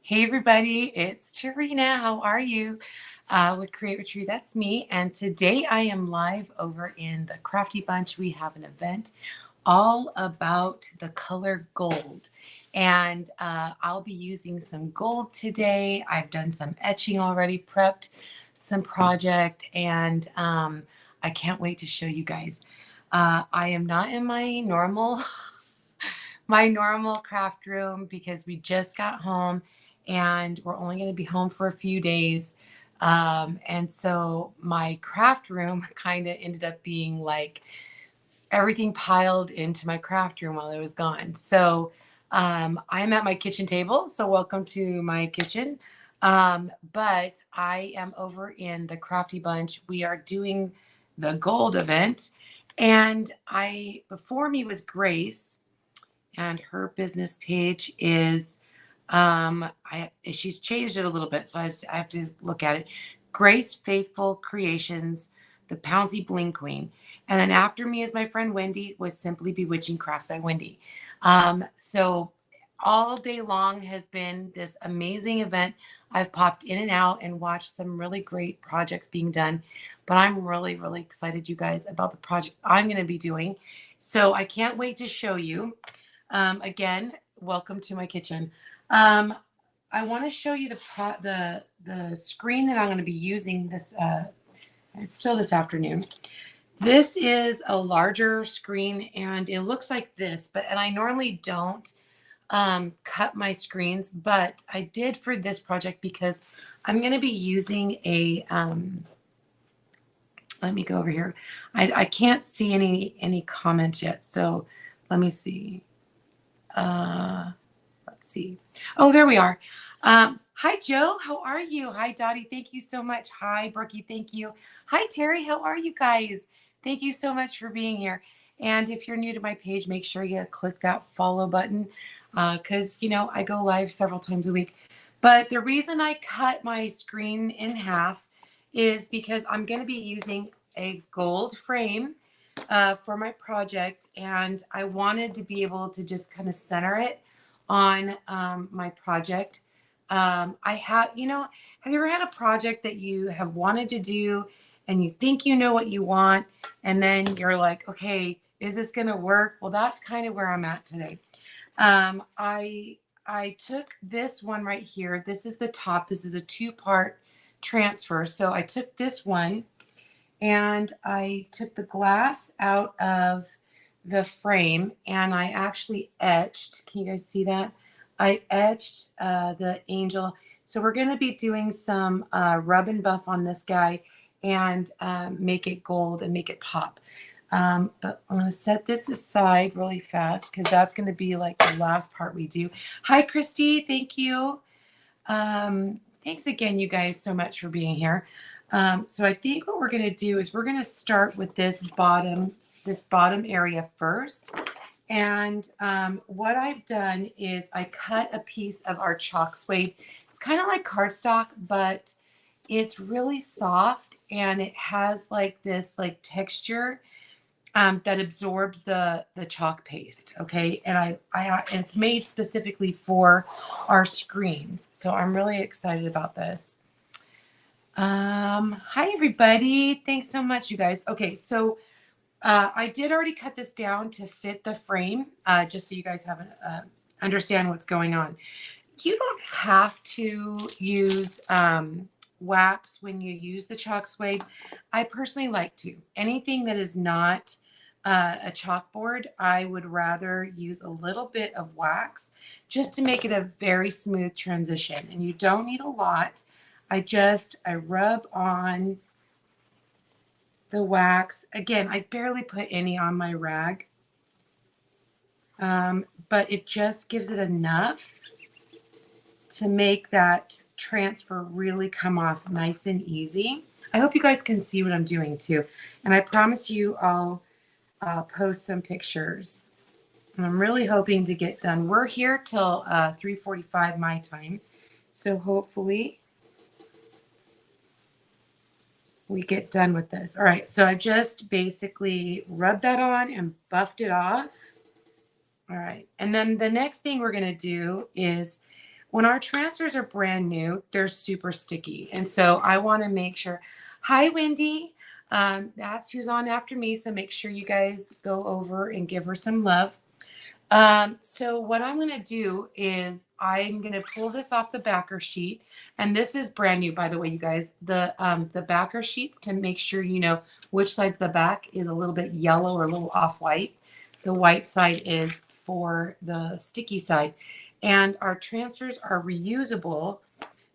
Hey everybody, it's Terina. How are you? With Create With True, that's me. And today I am live over in the Crafty Bunch. We have an event all about the color gold. And I'll be using some gold today. I've done some etching already, prepped some project, and I can't wait to show you guys. I am not in my normal craft room because we just got home and we're only going to be home for a few days. And so my craft room kind of ended up being like everything piled into my craft room while I was gone. So I'm at my kitchen table. So welcome to my kitchen. But I am over in the Crafty Bunch. We are doing the gold event. And before me was Grace, and her business page is she's changed it a little bit, so I have to look at it. Grace Faithful Creations, the Pouncy Bling Queen. And then after me is my friend Wendy, was simply Bewitching Crafts by Wendy. So all day long has been this amazing event. I've popped in and out and watched some really great projects being done, but I'm really, really excited, you guys, about the project I'm going to be doing. So I can't wait to show you. Again, welcome to my kitchen. I want to show you the screen that I'm going to be using this. It's still this afternoon. This is a larger screen, and it looks like this. And I normally don't cut my screens, but I did for this project because I'm going to be using a. Let me go over here. I can't see any comments yet, so let me see. Let's see. Oh, there we are. Hi, Joe. How are you? Hi, Dottie. Thank you so much. Hi, Brookie. Thank you. Hi, Terry. How are you guys? Thank you so much for being here. And if you're new to my page, make sure you click that follow button because, I go live several times a week. But the reason I cut my screen in half is because I'm going to be using a gold frame for my project, and I wanted to be able to just kind of center it on my project. I have you ever had a project that you have wanted to do and you think you know what you want, and then you're like, okay, is this going to work? Well, that's kind of where I'm at today. I took this one right here. This is the top. This is a 2-part transfer. So I took this one and I took the glass out of the frame and I actually etched. Can you guys see that? I etched the angel. So we're going to be doing some rub and buff on this guy and make it gold and make it pop. But I'm going to set this aside really fast because that's going to be like the last part we do. Hi, Christy. Thank you. Thanks again, you guys, so much for being here. So I think what we're going to do is we're going to start with this bottom area first. And what I've done is I cut a piece of our chalk suede. It's kind of like cardstock, but it's really soft and it has like this like texture that absorbs the chalk paste. Okay. And it's made specifically for our screens. So I'm really excited about this. Hi everybody. Thanks so much, you guys. Okay. So I did already cut this down to fit the frame, just so you guys have understand what's going on. You don't have to use wax when you use the chalk suede. I personally like to. Anything that is not a chalkboard, I would rather use a little bit of wax just to make it a very smooth transition. And you don't need a lot. I rub on the wax. Again, I barely put any on my rag, but it just gives it enough to make that transfer really come off nice and easy. I hope you guys can see what I'm doing too. And I promise you I'll post some pictures. And I'm really hoping to get done. We're here till 3:45 my time. So hopefully we get done with this. All right, so I just basically rubbed that on and buffed it off. All right, and then the next thing we're going to do is when our transfers are brand new, they're super sticky. And so I want to make sure. Hi, Wendy. That's who's on after me. So make sure you guys go over and give her some love. So what I'm going to do is I'm going to pull this off the backer sheet. And this is brand new, by the way, you guys. The backer sheets, to make sure you know which side of the back is a little bit yellow or a little off-white. The white side is for the sticky side. And our transfers are reusable.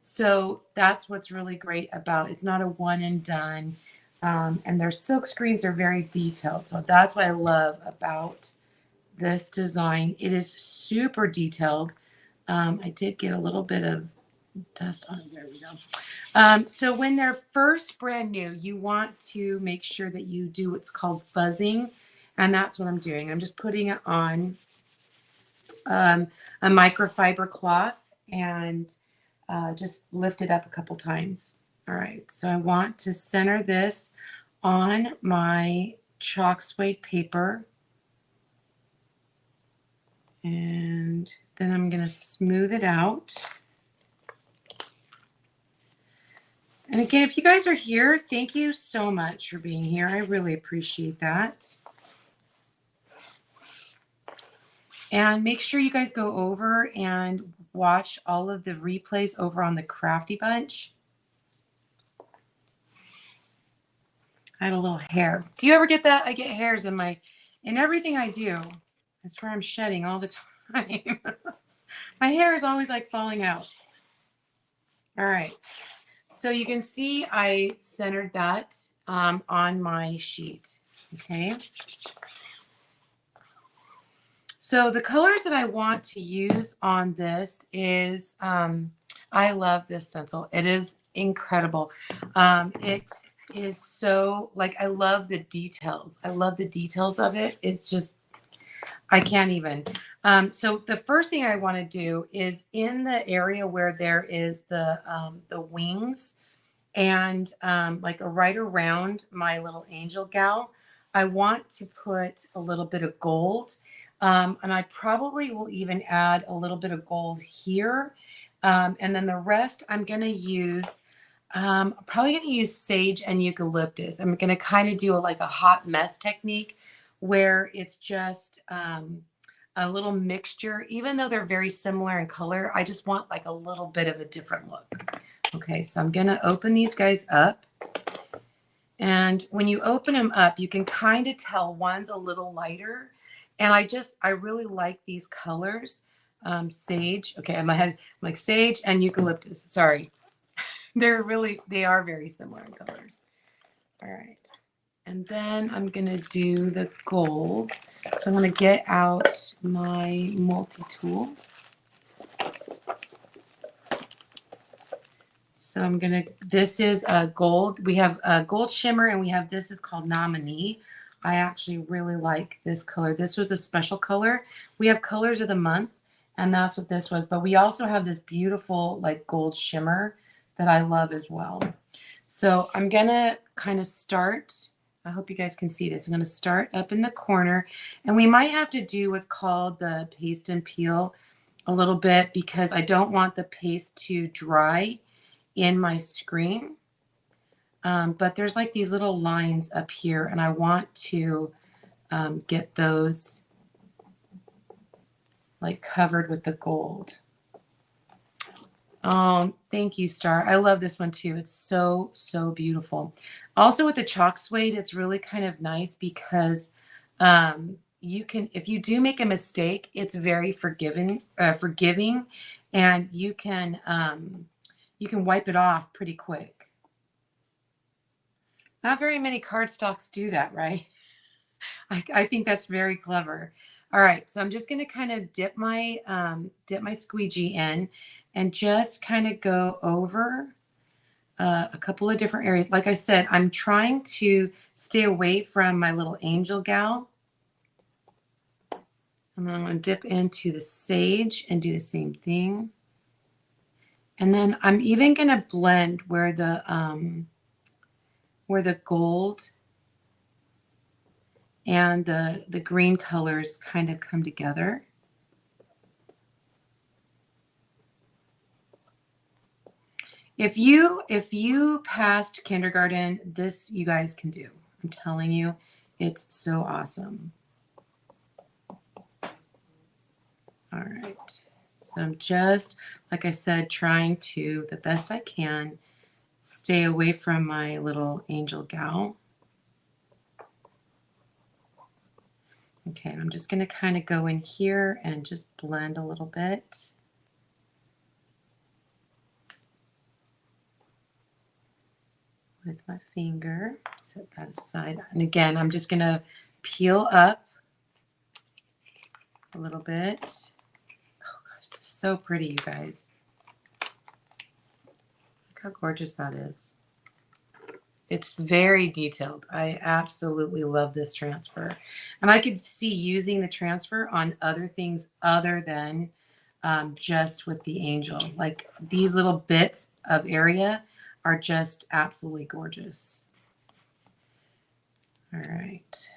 So that's what's really great about it. It's not a one and done. And their silk screens are very detailed. So that's what I love about this design. It is super detailed. I did get a little bit of dust on it. There we go. So when they're first brand new, you want to make sure that you do what's called fuzzing. And that's what I'm doing. I'm just putting it on a microfiber cloth and just lift it up a couple times. All right, so I want to center this on my chalk suede paper. And then I'm going to smooth it out. And again, if you guys are here, thank you so much for being here. I really appreciate that. And make sure you guys go over and watch all of the replays over on the Crafty Bunch. I had a little hair. Do you ever get that? I get hairs in everything I do. That's where I'm shedding all the time. My hair is always like falling out. All right. So you can see I centered that on my sheet. Okay. So the colors that I want to use on this is, I love this stencil. It is incredible. It is so, like, I love the details. I love the details of it. It's just, I can't even. So the first thing I want to do is in the area where there is the wings and like right around my little angel gal, I want to put a little bit of gold. And I probably will even add a little bit of gold here. And then the rest I'm going to use, probably going to use sage and eucalyptus. I'm going to kind of do like a hot mess technique where it's just a little mixture. Even though they're very similar in color, I just want like a little bit of a different look. Okay, so I'm going to open these guys up. And when you open them up, you can kind of tell one's a little lighter. And I really like these colors. Sage. Okay, in my head, I'm like sage and eucalyptus. Sorry. They are very similar in colors. All right. And then I'm going to do the gold. So I'm going to get out my multi-tool. So I'm going to, this is a gold. We have a gold shimmer and we have, this is called Nominee. I actually really like this color. This was a special color. We have colors of the month and that's what this was. But we also have this beautiful like gold shimmer that I love as well. So I'm going to kind of start, I hope you guys can see this. I'm going to start up in the corner and we might have to do what's called the paste and peel a little bit because I don't want the paste to dry in my screen. But there's like these little lines up here and I want to get those like covered with the gold. Thank you, Star. I love this one too. It's so, so beautiful. Also with the chalk suede, it's really kind of nice because you can, if you do make a mistake, it's very forgiving and you can wipe it off pretty quick. Not very many cardstocks do that, right? I think that's very clever. All right, so I'm just going to kind of dip my squeegee in and just kind of go over a couple of different areas. Like I said, I'm trying to stay away from my little angel gal. And then I'm going to dip into the sage and do the same thing. And then I'm even going to blend where the gold and the green colors kind of come together. If you passed kindergarten, this you guys can do. I'm telling you, it's so awesome. All right. So I'm just, like I said, trying to, the best I can, stay away from my little angel gal. Okay, I'm just going to kind of go in here and just blend a little bit. With my finger, set that aside. And again, I'm just going to peel up a little bit. Oh gosh, this is so pretty, you guys. Look how gorgeous that is. It's very detailed. I absolutely love this transfer. And I could see using the transfer on other things other than just with the angel. Like these little bits of area are just absolutely gorgeous. All right.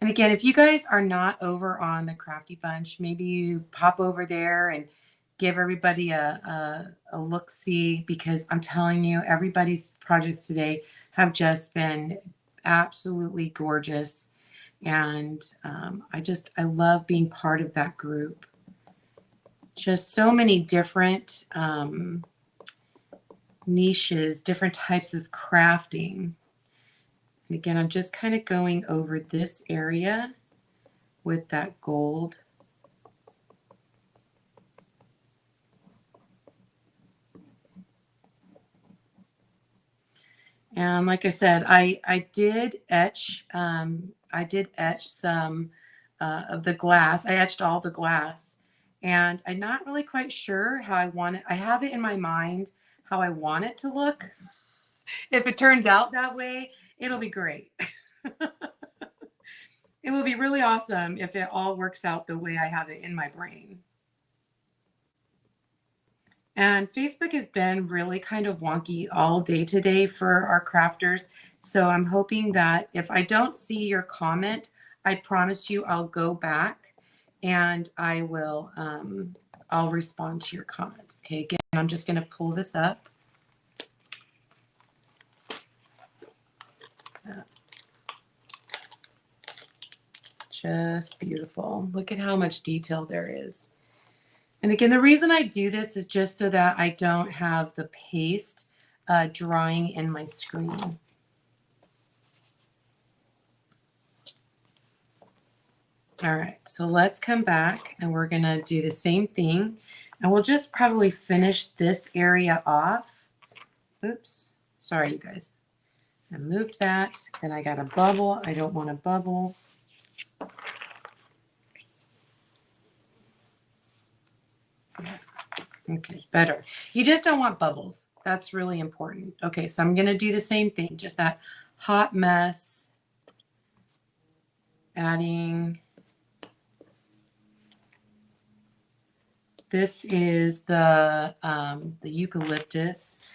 And again, if you guys are not over on the Crafty Bunch, maybe you pop over there and give everybody a look-see, because I'm telling you, everybody's projects today have just been absolutely gorgeous. And I love being part of that group. Just so many different niches, different types of crafting. And again, I'm just kind of going over this area with that gold. And like I said, I did etch some of the glass. I etched all the glass, and I'm not really quite sure how I want it. I have it in my mind how I want it to look. If it turns out that way, it'll be great. It will be really awesome if it all works out the way I have it in my brain. And Facebook has been really kind of wonky all day today for our crafters. So I'm hoping that if I don't see your comment, I promise you I'll go back and I will I'll respond to your comments. Okay, again, I'm just going to pull this up. Just beautiful. Look at how much detail there is. And again, the reason I do this is just so that I don't have the paste drying in my screen. All right, so let's come back and we're gonna do the same thing. And we'll just probably finish this area off. Oops, sorry you guys. I moved that, then I got a bubble. I don't want a bubble. Okay, better. You just don't want bubbles. That's really important. Okay, so I'm gonna do the same thing, just that hot mess, adding. This is the eucalyptus.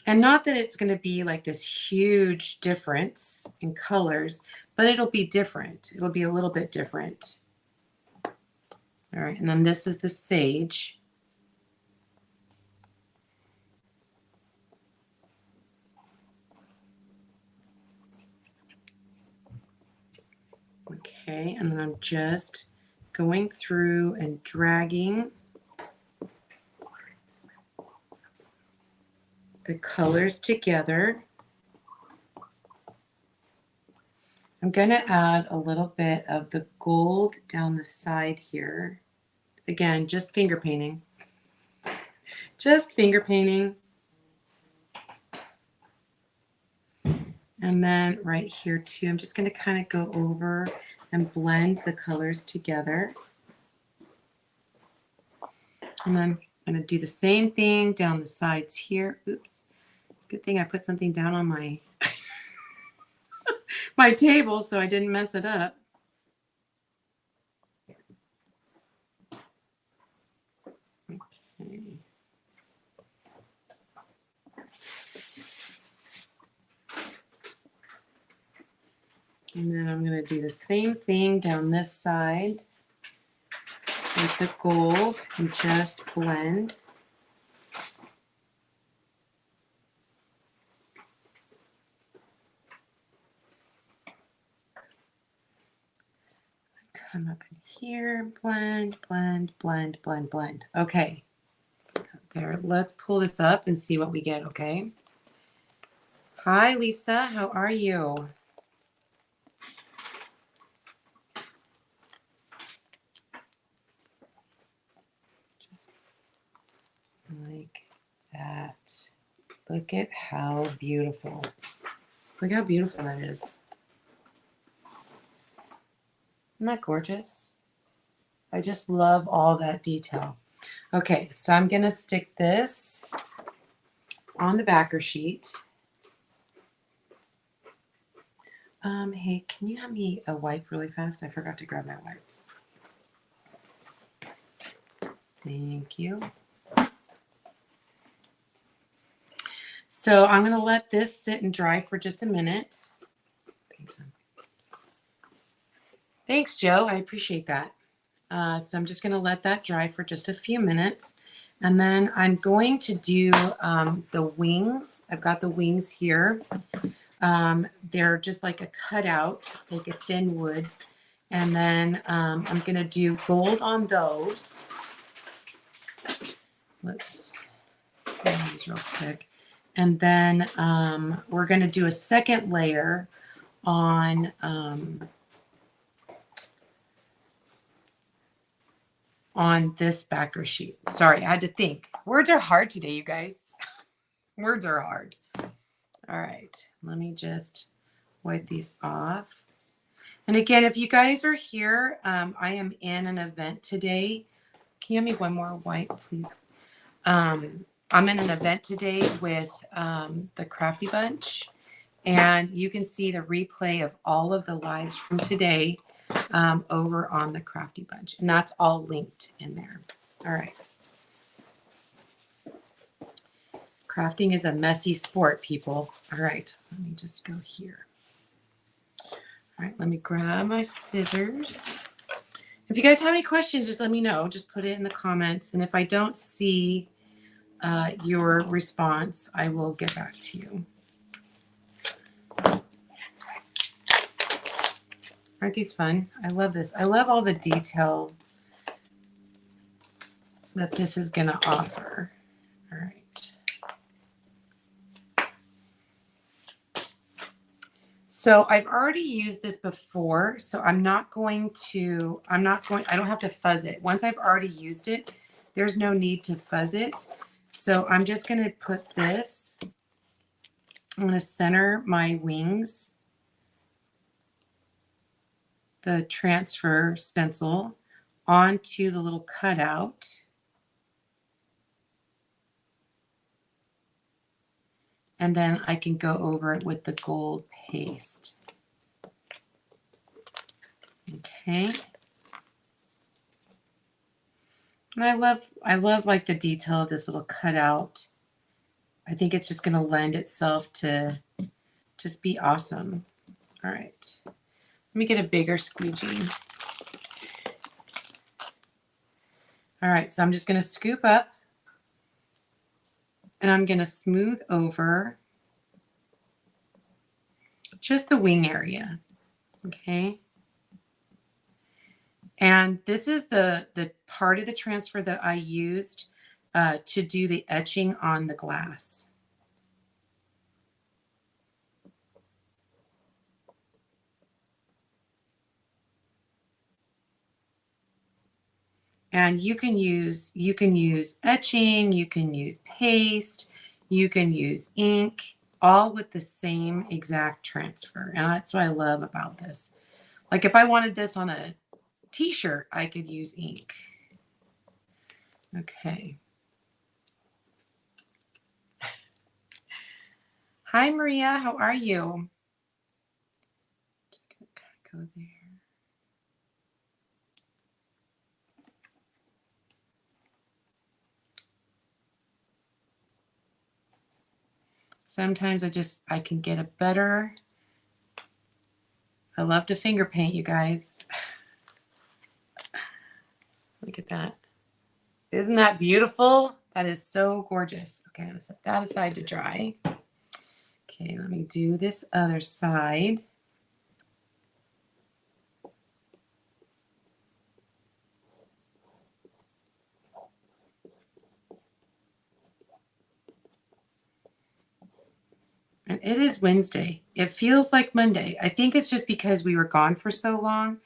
And not that it's going to be like this huge difference in colors, but it'll be different. It'll be a little bit different. All right, and then this is the sage. Okay, and then I'm just going through and dragging the colors together. I'm going to add a little bit of the gold down the side here. Again, just finger painting. Just finger painting. And then right here too, I'm just going to kind of go over and blend the colors together. And then I'm going to do the same thing down the sides here. Oops. It's a good thing I put something down on my my table so I didn't mess it up. Okay. And then I'm going to do the same thing down this side. with the gold and just blend. Come up in here, blend, blend, blend, blend, blend. Okay, there, let's pull this up and see what we get, okay? Hi, Lisa, how are you? Just like that. Look at how beautiful. Look how beautiful that is. Isn't that gorgeous? I just love all that detail. Okay, so I'm going to stick this on the backer sheet. Hey, can you have me a wipe really fast? I forgot to grab my wipes. Thank you. So I'm going to let this sit and dry for just a minute. Thanks, Joe. I appreciate that. So I'm just going to let that dry for just a few minutes. And then I'm going to do the wings. I've got the wings here. They're just like a cutout, like a thin wood. And then I'm going to do gold on those. Let's do these real quick. And then we're going to do a second layer on this backer sheet. Sorry, I had to think. Words are hard today, you guys. Words are hard. All right, let me just wipe these off. And again, if you guys are here, I am in an event today. Can you have me one more wipe, please? I'm in an event today with the Crafty Bunch, and you can see the replay of all of the lives from today over on the Crafty Bunch, and that's all linked in there. All right. Crafting is a messy sport, people. All right, let me just go here. All right, let me grab my scissors. If you guys have any questions, just let me know. Just put it in the comments, and if I don't see your response, I will get back to you. Aren't these fun? I love this. I love all the detail that this is going to offer. All right. So I've already used this before, so I don't have to fuzz it. Once I've already used it, there's no need to fuzz it. So I'm just going to put this, I'm going to center my wings, the transfer stencil, onto the little cutout. And then I can go over it with the gold paste. Okay. And I love like the detail of this little cutout. I think it's just going to lend itself to just be awesome. All right. Let me get a bigger squeegee. All right, so I'm just going to scoop up and I'm going to smooth over just the wing area. Okay. And this is the part of the transfer that I used to do the etching on the glass. And you can use etching, you can use paste, you can use ink, all with the same exact transfer. And that's what I love about this. Like if I wanted this on a t-shirt, I could use ink. Okay. Hi, Maria. How are you? Just gonna go there. Sometimes I can get a better. I love to finger paint, you guys. Let me get at that. Isn't that beautiful? That is so gorgeous. Okay, I'm gonna set that aside to dry. Okay, let me do this other side. And it is Wednesday. It feels like Monday. I think it's just because we were gone for so long.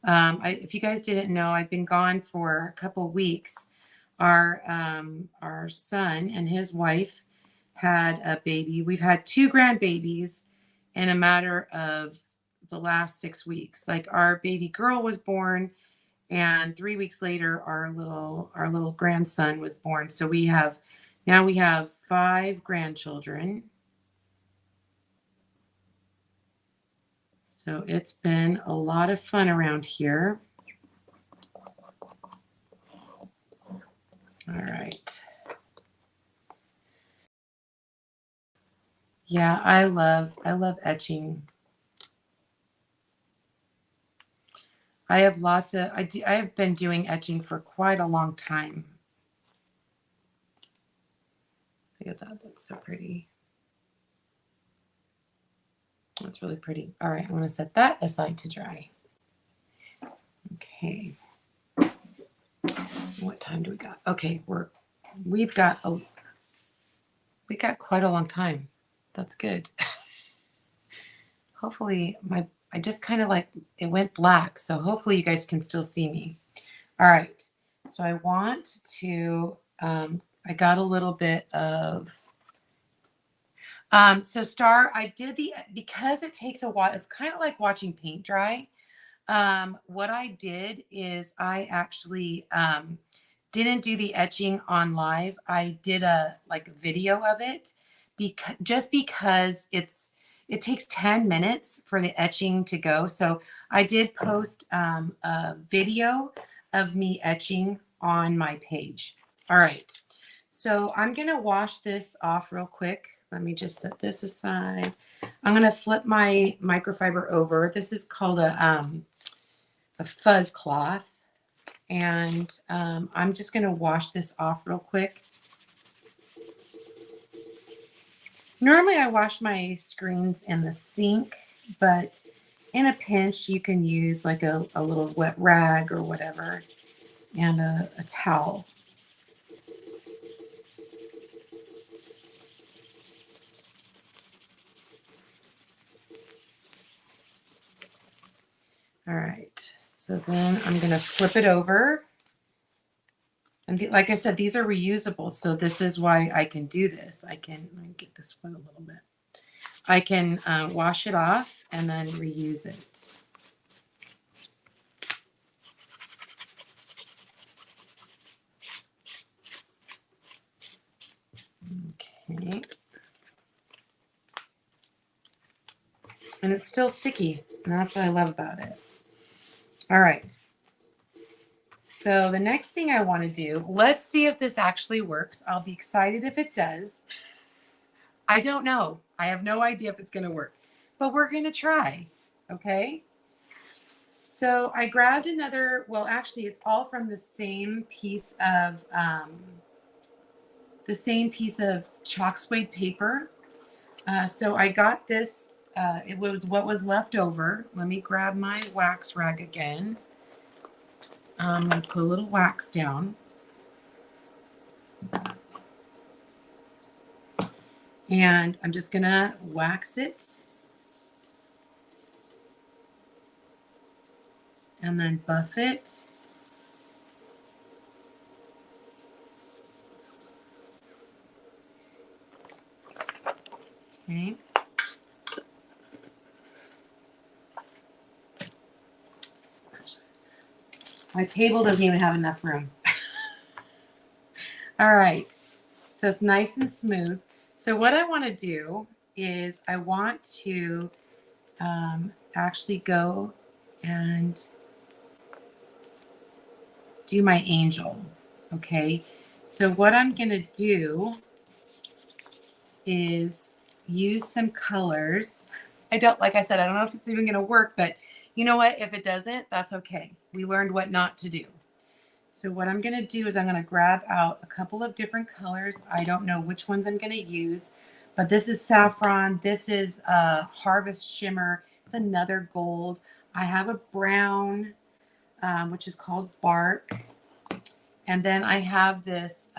If you guys didn't know, I've been gone for a couple weeks. Our son and his wife had a baby. We've had 2 grandbabies in a matter of the last 6 weeks. Like our baby girl was born, and 3 weeks later, our little grandson was born. So we have 5 grandchildren. So it's been a lot of fun around here. All right. Yeah, I love etching. I have been doing etching for quite a long time. Look at that. That's so pretty. That's really pretty. All right, I'm going to set that aside to dry. Okay. What time do we got? Okay, we've got quite a long time. That's good. Hopefully I just kind of like it went black, so hopefully you guys can still see me. All right. So I want to I got a little bit of so Star, I did because it takes a while. It's kind of like watching paint dry. What I did is I actually didn't do the etching on live. I did a video of it because it takes 10 minutes for the etching to go. So I did post a video of me etching on my page. All right. So I'm going to wash this off real quick. Let me just set this aside. I'm going to flip my microfiber over. This is called a fuzz cloth. And I'm just going to wash this off real quick. Normally I wash my screens in the sink, but in a pinch you can use like a little wet rag or whatever and a towel. All right, so then I'm going to flip it over. And like I said, these are reusable, so this is why I can do this. Let me get this one a little bit. I can wash it off and then reuse it. Okay. And it's still sticky, and that's what I love about it. All right. So the next thing I want to do, let's see if this actually works. I'll be excited if it does. I don't know. I have no idea if it's going to work, but we're going to try. Okay. So I grabbed another, well, actually it's all from the same piece of chalk suede paper. So I got this, it was what was left over. Let me grab my wax rag again. I'm going to put a little wax down. And I'm just going to wax it. And then buff it. Okay. My table doesn't even have enough room. All right. So it's nice and smooth. So what I want to do is I want to actually go and do my angel. Okay. So what I'm going to do is use some colors. Like I said, I don't know if it's even going to work, but you know what? If it doesn't, that's okay. We learned what not to do. So what I'm going to do is I'm going to grab out a couple of different colors. I don't know which ones I'm going to use, but this is saffron. This is harvest shimmer. It's another gold. I have a brown, which is called bark. And then I have this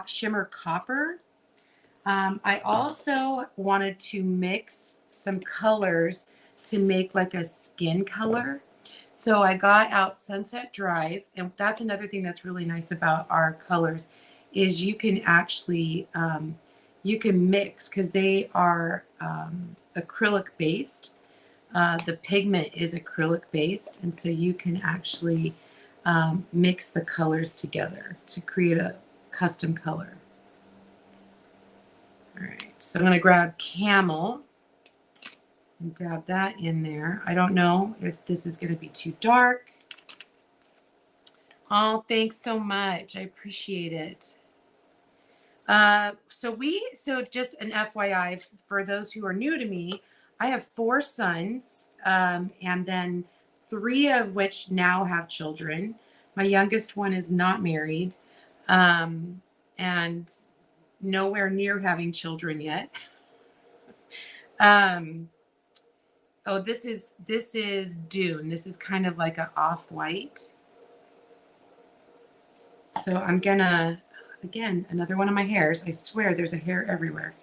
shimmer copper. I also wanted to mix some colors to make like a skin color. So I got out Sunset Drive, and that's another thing that's really nice about our colors is you can actually you can mix because they are acrylic based. The pigment is acrylic based, and so you can actually mix the colors together to create a custom color. All right, so I'm going to grab Camel and dab that in there. I don't know if this is going to be too dark. Oh, thanks so much. I appreciate it. So just an FYI for those who are new to me, I have 4 sons, and then 3 of which now have children. My youngest one is not married, and nowhere near having children yet. Oh, this is Dune. This is kind of like a off-white. So I'm gonna, again, another one of my hairs. I swear there's a hair everywhere.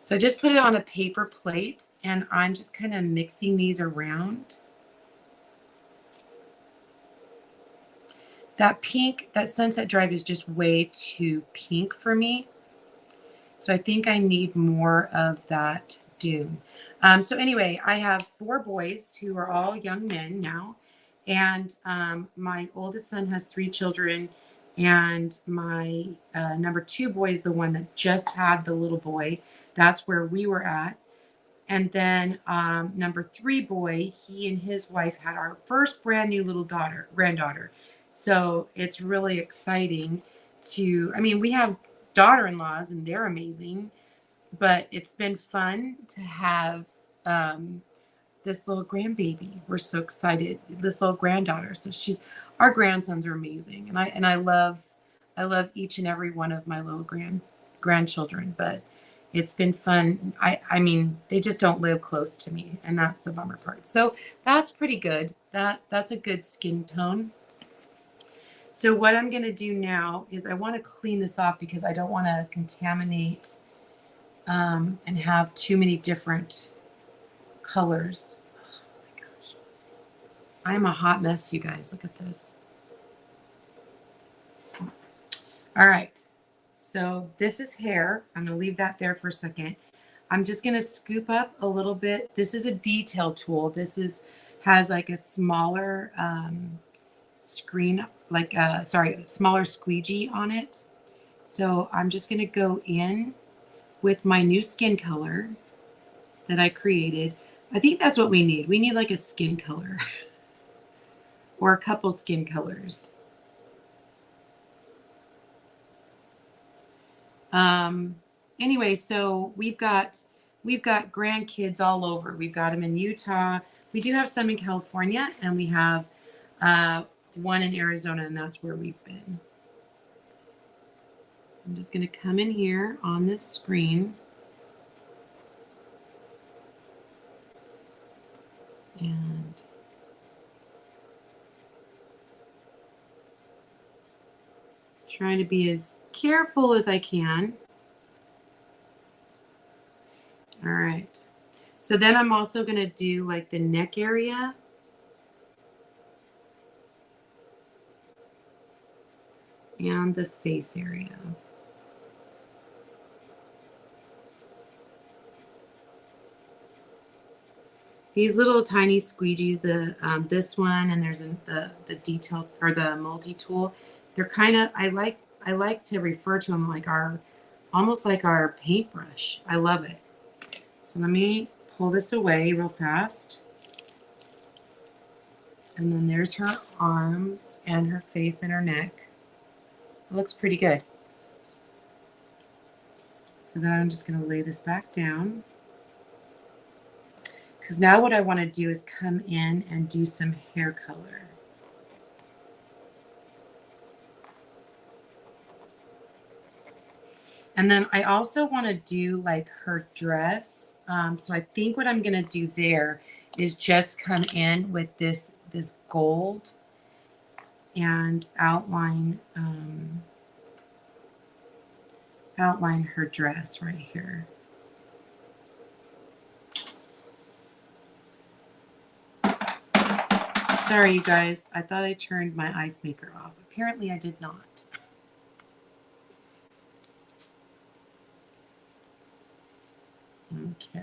So I just put it on a paper plate and I'm just kind of mixing these around. That pink, that Sunset Drive is just way too pink for me. So I think I need more of that Dune. So anyway, I have 4 boys who are all young men now. And my oldest son has 3 children. And my number 2 boy is the one that just had the little boy. That's where we were at. And then number 3 boy, he and his wife had our first brand new little granddaughter. So it's really exciting to, I mean, we have daughter-in-laws and they're amazing, but it's been fun to have this little grandbaby. We're so excited. This little granddaughter. So our grandsons are amazing, and I love each and every one of my little grandchildren. But it's been fun. I mean, they just don't live close to me, and that's the bummer part. So that's pretty good. That's a good skin tone. So what I'm going to do now is I want to clean this off because I don't want to contaminate and have too many different colors. Oh my gosh. I'm a hot mess, you guys. Look at this. All right. So this is hair. I'm going to leave that there for a second. I'm just going to scoop up a little bit. This is a detail tool. This has like a smaller smaller squeegee on it. So I'm just going to go in with my new skin color that I created. I think that's what we need. We need like a skin color or a couple skin colors. Anyway, so we've got grandkids all over. We've got them in Utah. We do have some in California, and we have one in Arizona, and that's where we've been. So I'm just going to come in here on this screen. And trying to be as careful as I can. All right. So then I'm also going to do like the neck area. And the face area. These little tiny squeegees, this one, and there's the detail or the multi tool. They're kind of, I like to refer to them like almost like our paintbrush. I love it. So let me pull this away real fast. And then there's her arms and her face and her neck. It looks pretty good. So then I'm just going to lay this back down. Because now what I want to do is come in and do some hair color. And then I also want to do like her dress. So I think what I'm going to do there is just come in with this gold and outline outline her dress right here. Sorry, you guys. I thought I turned my ice maker off. Apparently I did not. Okay.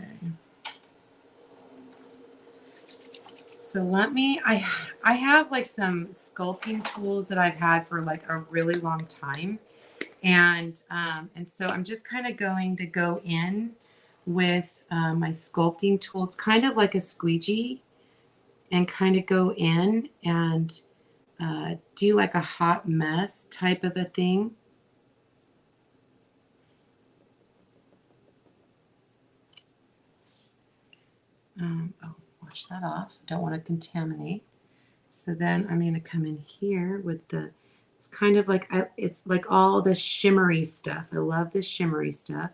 So let me, I have like some sculpting tools that I've had for like a really long time. And so I'm just kind of going to go in with my sculpting tool. It's kind of like a squeegee, and kind of go in and do like a hot mess type of a thing. Oh, wash that off. Don't want to contaminate. So then I'm going to come in here with the, it's kind of like, it's like all the shimmery stuff. I love this shimmery stuff.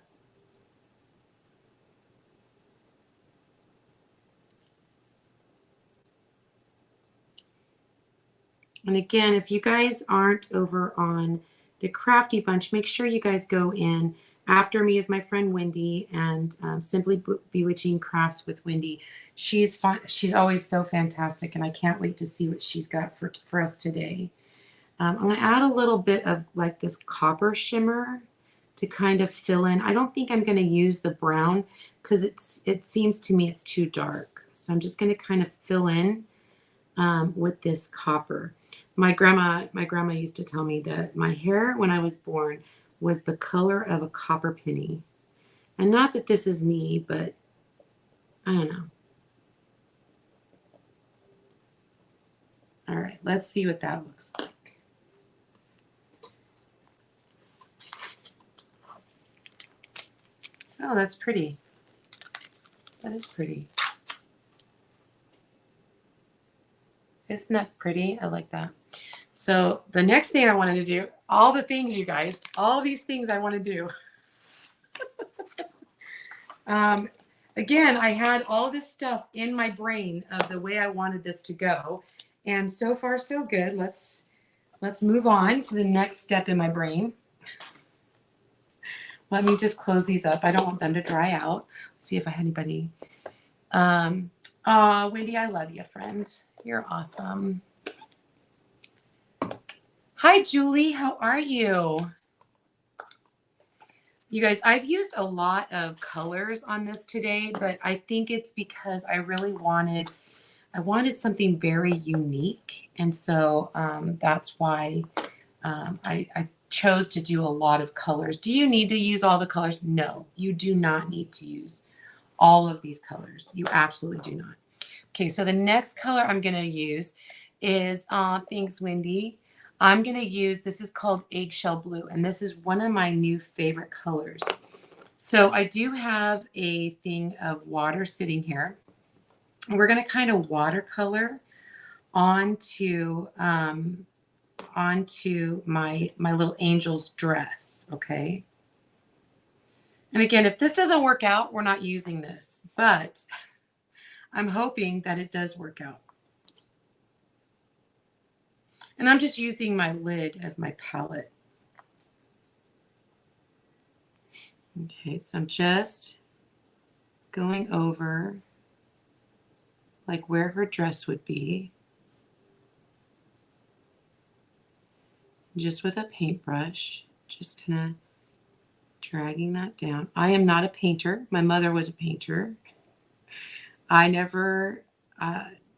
And again, if you guys aren't over on the Crafty Bunch, make sure you guys go in. After me is my friend Wendy, and Simply Bewitching Crafts with Wendy. She's fun. She's always so fantastic, and I can't wait to see what she's got for us today. I'm going to add a little bit of like this copper shimmer to kind of fill in. I don't think I'm going to use the brown because it seems to me it's too dark. So I'm just going to kind of fill in with this copper. My grandma used to tell me that my hair when I was born was the color of a copper penny. And not that this is me, but I don't know. All right, let's see what that looks like. Oh, that's pretty. That is pretty. Isn't that pretty? I like that. So the next thing I wanted to do, all the things, you guys, all these things I want to do. Again, I had all this stuff in my brain of the way I wanted this to go. And so far, so good. Let's move on to the next step in my brain. Let me just close these up. I don't want them to dry out. Let's see if I had anybody. Wendy, I love you, friend. You're awesome. Hi, Julie. How are you? You guys, I've used a lot of colors on this today, but I think it's because I really wanted something very unique. And so that's why I chose to do a lot of colors. Do you need to use all the colors? No, you do not need to use all of these colors. You absolutely do not. Okay, so the next color I'm going to use is, thanks, Wendy. I'm going to use, this is called Eggshell Blue, and this is one of my new favorite colors. So I do have a thing of water sitting here. We're going to kind of watercolor onto my little angel's dress, okay? And again, if this doesn't work out, we're not using this, but I'm hoping that it does work out. And I'm just using my lid as my palette. Okay, so I'm just going over like where her dress would be. Just with a paintbrush, just kind of dragging that down. I am not a painter. My mother was a painter. I never,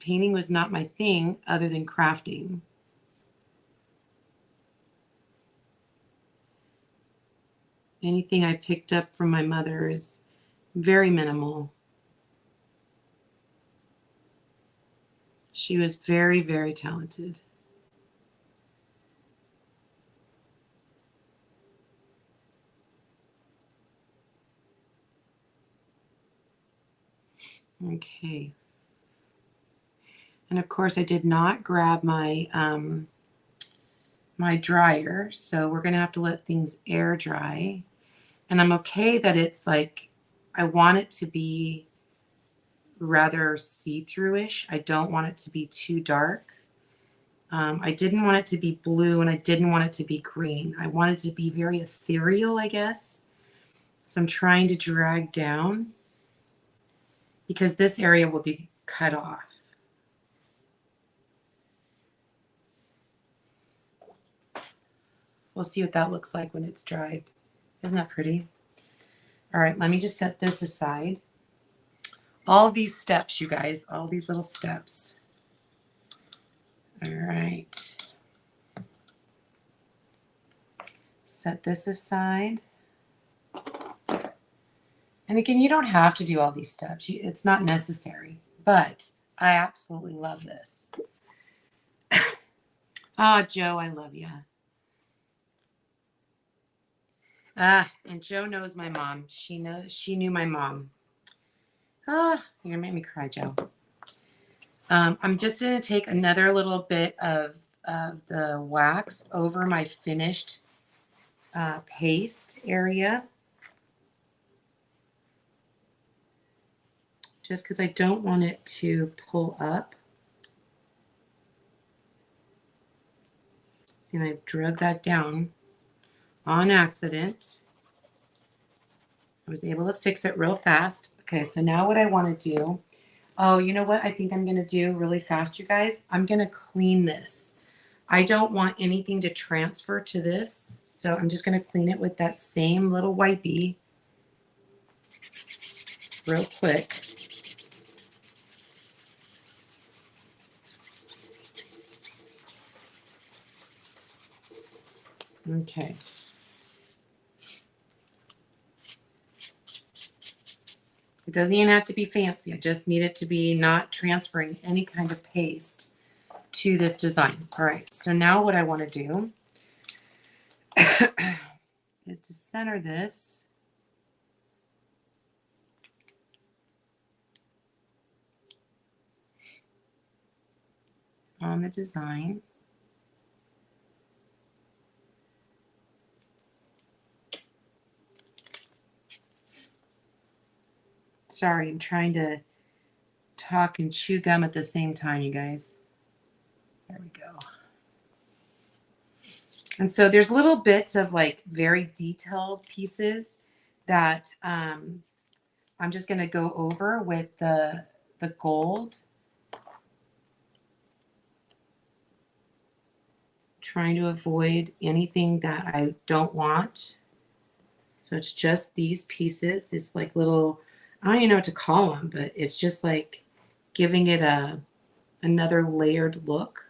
painting was not my thing other than crafting. Anything I picked up from my mother is very minimal. She was very, very talented. Okay. And of course I did not grab my my dryer, so we're gonna have to let things air dry. And I'm okay that it's like, I want it to be rather see-through-ish. I don't want it to be too dark. I didn't want it to be blue and I didn't want it to be green. I wanted it to be very ethereal, I guess. So I'm trying to drag down because this area will be cut off. We'll see what that looks like when it's dried. Isn't that pretty? All right, let me just set this aside. All of these steps, you guys, all these little steps. All right. Set this aside. And again, you don't have to do all these steps. It's not necessary, but I absolutely love this. Oh, Joe, I love you. And Joe knows my mom. She knew my mom. You're gonna make me cry, Joe. I'm just gonna take another little bit of the wax over my finished paste area, just because I don't want it to pull up. See, and I've drug that down on accident. I was able to fix it real fast. Okay, so now what I want to do, oh, you know what I think I'm going to do really fast, you guys? I'm going to clean this. I don't want anything to transfer to this, so I'm just going to clean it with that same little wipey real quick. Okay. It doesn't even have to be fancy. I just need it to be not transferring any kind of paste to this design. All right, so now what I want to do is to center this. On the design. Sorry, I'm trying to talk and chew gum at the same time, you guys. There we go. And so there's little bits of like very detailed pieces that I'm just going to go over with the gold. Trying to avoid anything that I don't want. So it's just these pieces, this like little, I don't even know what to call them, but it's just like giving it another layered look.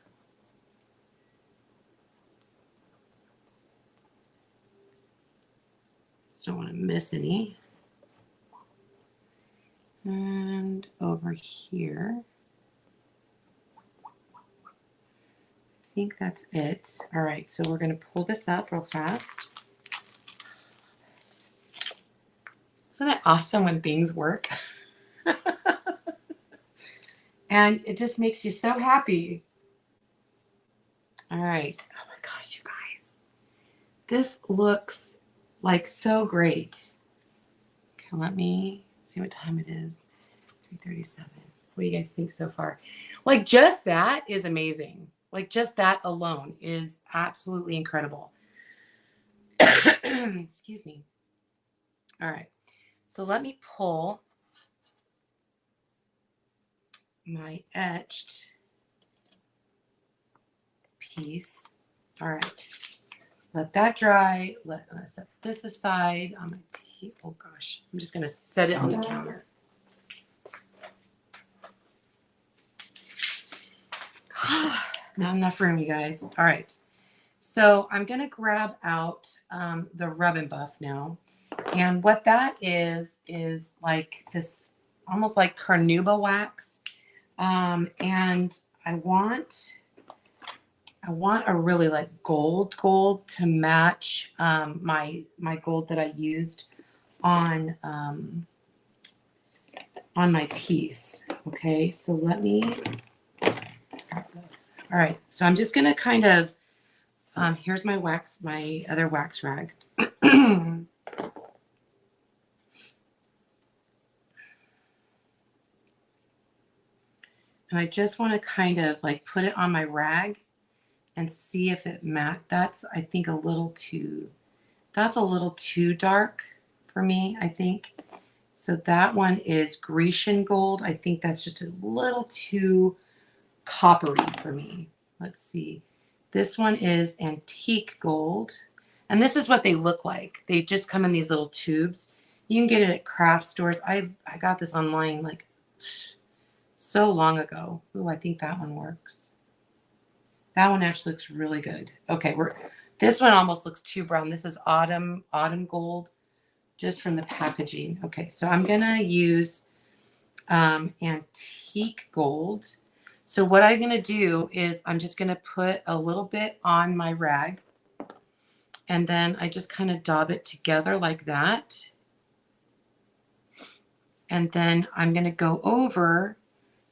Just don't want to miss any. And over here, I think that's it. All right, so we're going to pull this up real fast. Isn't it awesome when things work? And it just makes you so happy. All right. Oh my gosh, you guys. This looks like so great. Okay, let me see what time it is. 3:37. What do you guys think so far? Like just that is amazing. Like just that alone is absolutely incredible. Excuse me. All right. So let me pull my etched piece. All right. Let that dry. Let set this aside on my tape. Oh gosh. I'm just going to set it on the counter. Not enough room, you guys. All right. So I'm going to grab out the Rub and Buff now. And what that is like this, almost like carnauba wax. And I want a really like gold to match my gold that I used on on my piece. Okay, so let me grab those. All right, so I'm just gonna kind of, here's my wax, my other wax rag. And I just want to kind of like put it on my rag and see if it that's, I think, a little too, that's a little too dark for me, I think. So that one is Grecian gold. I think that's just a little too coppery for me. Let's see. This one is antique gold. And this is what they look like. They just come in these little tubes. You can get it at craft stores. I got this online like so long ago. Ooh, I think that one works. That one actually looks really good. Okay, this one almost looks too brown. This is autumn gold, just from the packaging. Okay, so I'm gonna use antique gold. So what I'm gonna do is I'm just gonna put a little bit on my rag, and then I just kind of dab it together like that. And then I'm gonna go over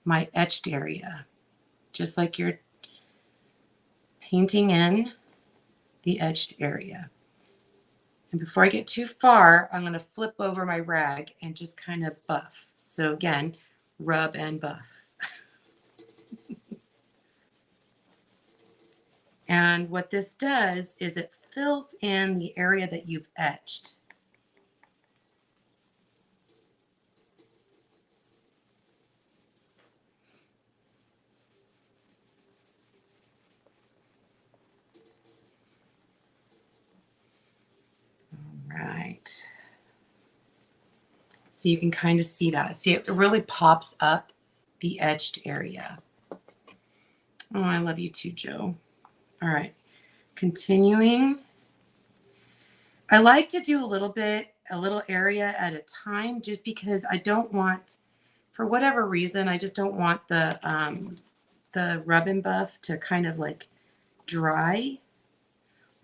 my etched area, just like you're painting in the etched area. And before I get too far, I'm going to flip over my rag and just kind of buff. So again, rub and buff. And what this does is it fills in the area that you've etched. Right. So you can kind of see that. See, it really pops up the etched area. Oh, I love you too, Joe. All right. Continuing. I like to do a little area at a time, just because I don't want, for whatever reason, I just don't want the rub and buff to kind of like dry,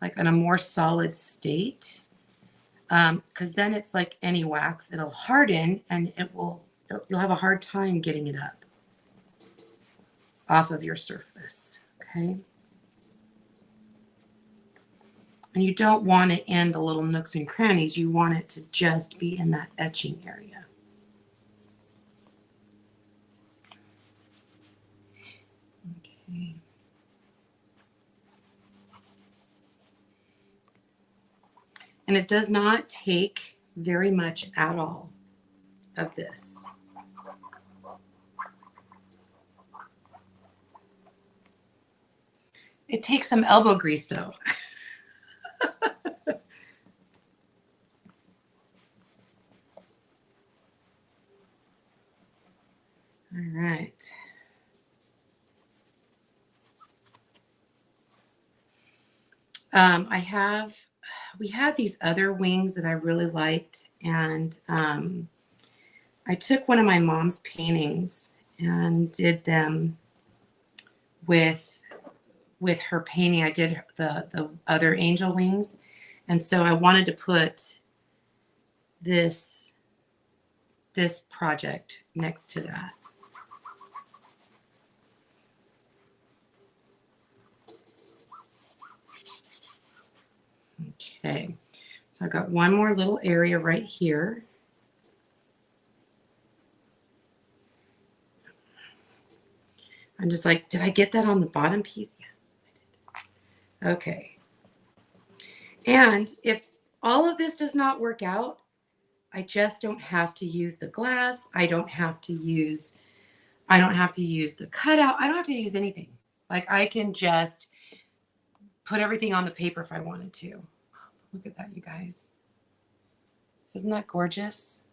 like in a more solid state. Because then it's like any wax, it'll harden and you'll have a hard time getting it up off of your surface. Okay. And you don't want it in the little nooks and crannies. You want it to just be in that etching area. Okay. And it does not take very much at all of this. It takes some elbow grease though. All right. We had these other wings that I really liked, and I took one of my mom's paintings and did them with her painting. I did the other angel wings, and so I wanted to put this project next to that. Okay, so I've got one more little area right here. I'm just like, did I get that on the bottom piece? Yeah, I did. Okay. And if all of this does not work out, I just don't have to use the glass. I don't have to use the cutout. I don't have to use anything. Like, I can just put everything on the paper if I wanted to. Look at that, you guys. Isn't that gorgeous?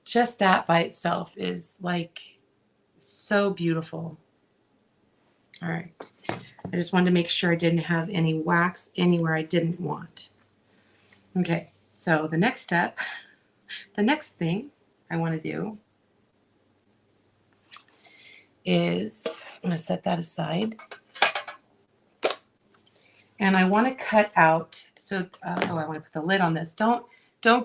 Just that by itself is like so beautiful. All right. I just wanted to make sure I didn't have any wax anywhere I didn't want. Okay, so the next step, the next thing I want to do is I'm going to set that aside. And I want to cut out, so, I want to put the lid on this. Don't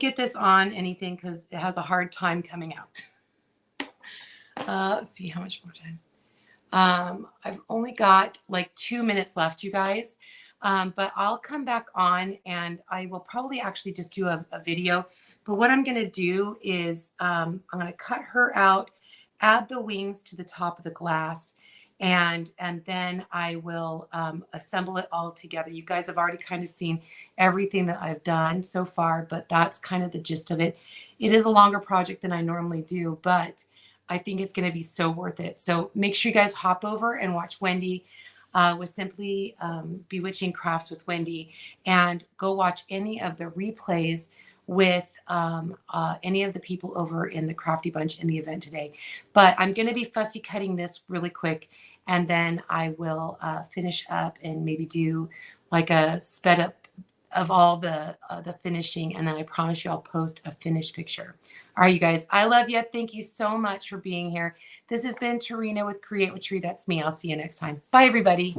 get this on anything because it has a hard time coming out. Let's see how much more time. I've only got like 2 minutes left, you guys. But I'll come back on and I will probably actually just do a video. But what I'm going to do is I'm going to cut her out, add the wings to the top of the glass, and then I will assemble it all together. You guys have already kind of seen everything that I've done so far, but that's kind of the gist of it. It is a longer project than I normally do, but I think it's going to be so worth it. So make sure you guys hop over and watch Wendy with Simply Bewitching Crafts with Wendy, and go watch any of the replays with any of the people over in the Crafty Bunch in the event today. But I'm going to be fussy cutting this really quick, and then I will finish up and maybe do like a sped up of all the finishing, and then I promise you I'll post a finished picture. All right, you guys, I love you. Thank you so much for being here. This has been Terina with Create with Tree. That's me. I'll see you next time. Bye, everybody.